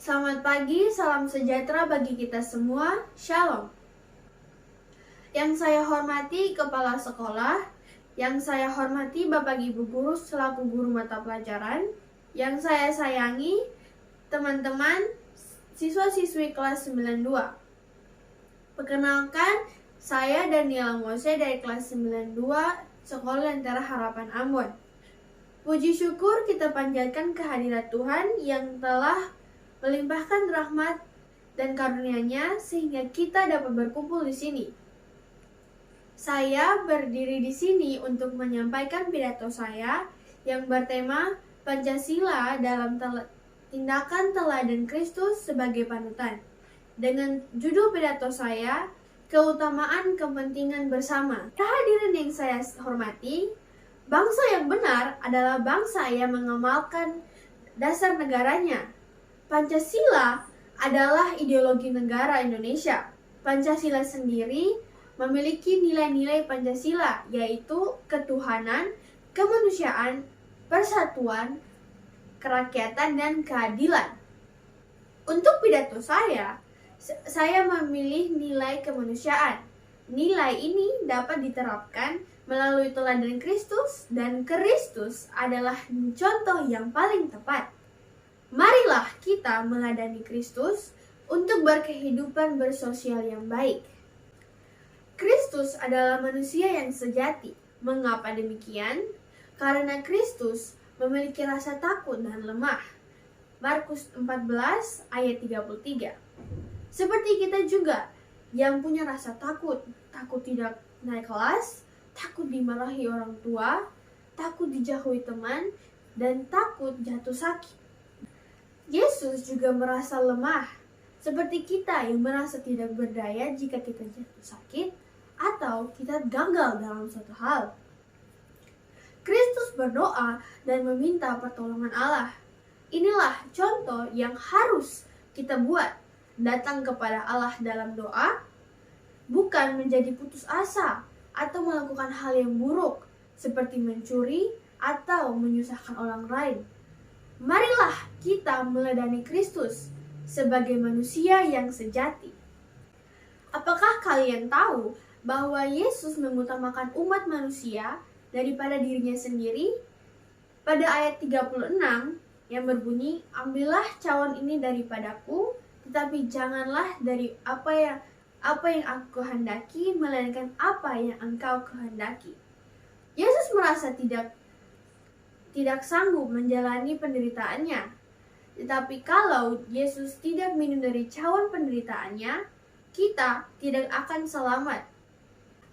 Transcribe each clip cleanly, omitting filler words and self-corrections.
Selamat pagi, salam sejahtera bagi kita semua. Shalom. Yang saya hormati Kepala Sekolah, yang saya hormati Bapak Ibu Guru selaku guru mata pelajaran, yang saya sayangi teman-teman siswa-siswi kelas 92. Perkenalkan, saya Daniela Mose dari kelas 92 Sekolah Lentera Harapan Ambon. Puji syukur kita panjatkan kehadirat Tuhan yang telah melimpahkan rahmat dan karunia-Nya sehingga kita dapat berkumpul di sini. Saya berdiri di sini untuk menyampaikan pidato saya yang bertema Pancasila dalam tindakan teladan Kristus sebagai panutan. Dengan judul pidato saya, keutamaan kepentingan bersama. Kehadiran yang saya hormati, bangsa yang benar adalah bangsa yang mengamalkan dasar negaranya. Pancasila adalah ideologi negara Indonesia. Pancasila sendiri memiliki nilai-nilai Pancasila, yaitu ketuhanan, kemanusiaan, persatuan, kerakyatan, dan keadilan. Untuk pidato saya memilih nilai kemanusiaan. Nilai ini dapat diterapkan melalui teladan Kristus, dan Kristus adalah contoh yang paling tepat. Marilah kita meladani Kristus untuk berkehidupan bersosial yang baik. Kristus adalah manusia yang sejati. Mengapa demikian? Karena Kristus memiliki rasa takut dan lemah. Markus 14 ayat 33. Seperti kita juga yang punya rasa takut. Takut tidak naik kelas, takut dimarahi orang tua, takut dijauhi teman, dan takut jatuh sakit. Yesus juga merasa lemah, seperti kita yang merasa tidak berdaya jika kita jatuh sakit atau kita gagal dalam suatu hal. Kristus berdoa dan meminta pertolongan Allah. Inilah contoh yang harus kita buat, datang kepada Allah dalam doa, bukan menjadi putus asa atau melakukan hal yang buruk seperti mencuri atau menyusahkan orang lain. Marilah kita meladani Kristus sebagai manusia yang sejati. Apakah kalian tahu bahwa Yesus mengutamakan umat manusia daripada dirinya sendiri? Pada ayat 36 yang berbunyi, "Ambillah cawan ini daripadaku, tetapi janganlah dari apa yang aku kehendaki, melainkan apa yang engkau kehendaki." Yesus merasa tidak sanggup menjalani penderitaannya. Tetapi kalau Yesus tidak minum dari cawan penderitaannya, kita tidak akan selamat.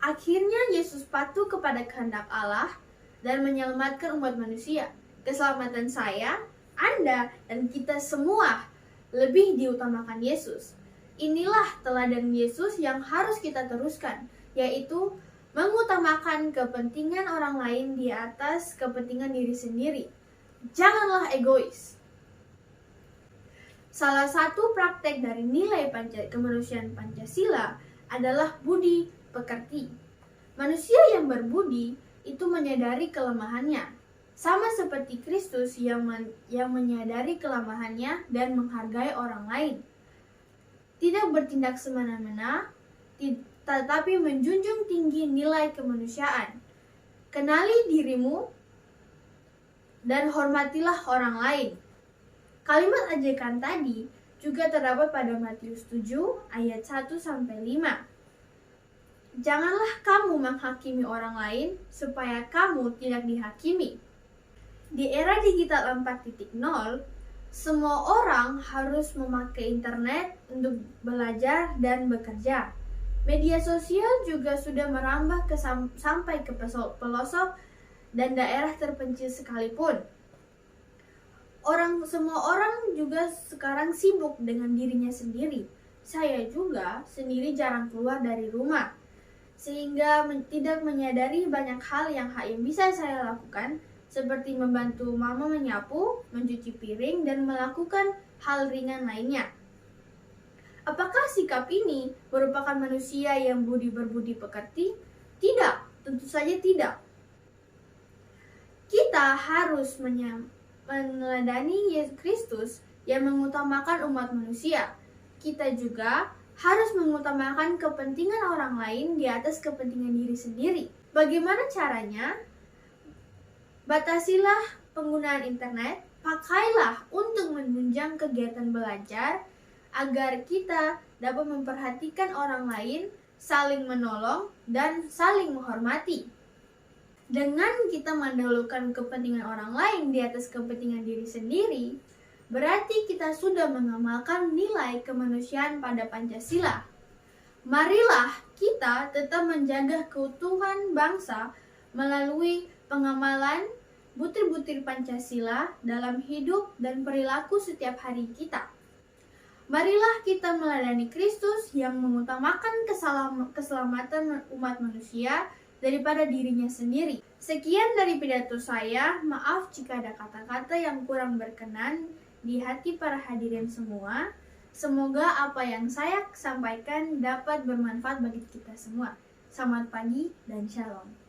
Akhirnya Yesus patuh kepada kehendak Allah dan menyelamatkan umat manusia. Keselamatan saya, Anda, dan kita semua lebih diutamakan Yesus. Inilah teladan Yesus yang harus kita teruskan, yaitu mengutamakan kepentingan orang lain di atas kepentingan diri sendiri. Janganlah egois. Salah satu praktek dari nilai kemanusiaan Pancasila adalah budi pekerti. Manusia yang berbudi itu menyadari kelemahannya, sama seperti Kristus yang menyadari kelemahannya dan menghargai orang lain. Tidak bertindak semena-mena, tetapi menjunjung tinggi nilai kemanusiaan. Kenali dirimu dan hormatilah orang lain. Kalimat ajakan tadi juga terdapat pada Matius 7 ayat 1-5. Janganlah kamu menghakimi orang lain supaya kamu tidak dihakimi. Di era digital 4.0, semua orang harus memakai internet untuk belajar dan bekerja. Media sosial juga sudah merambah sampai ke pelosok dan daerah terpencil sekalipun. Semua orang juga sekarang sibuk dengan dirinya sendiri. Saya juga sendiri jarang keluar dari rumah, sehingga tidak menyadari banyak hal yang bisa saya lakukan, seperti membantu mama menyapu, mencuci piring, dan melakukan hal ringan lainnya. Apakah sikap ini merupakan manusia yang berbudi pekerti? Tidak, tentu saja tidak. Kita harus meneladani Yesus Kristus yang mengutamakan umat manusia. Kita juga harus mengutamakan kepentingan orang lain di atas kepentingan diri sendiri. Bagaimana caranya? Batasilah penggunaan internet, pakailah untuk menunjang kegiatan belajar agar kita dapat memperhatikan orang lain, saling menolong, dan saling menghormati. Dengan kita mendahulukan kepentingan orang lain di atas kepentingan diri sendiri, berarti kita sudah mengamalkan nilai kemanusiaan pada Pancasila. Marilah kita tetap menjaga keutuhan bangsa melalui pengamalan butir-butir Pancasila dalam hidup dan perilaku setiap hari kita. Marilah kita meladani Kristus yang mengutamakan keselamatan umat manusia daripada dirinya sendiri. Sekian dari pidato saya. Maaf jika ada kata-kata yang kurang berkenan di hati para hadirin semua. Semoga apa yang saya sampaikan dapat bermanfaat bagi kita semua. Selamat pagi dan shalom.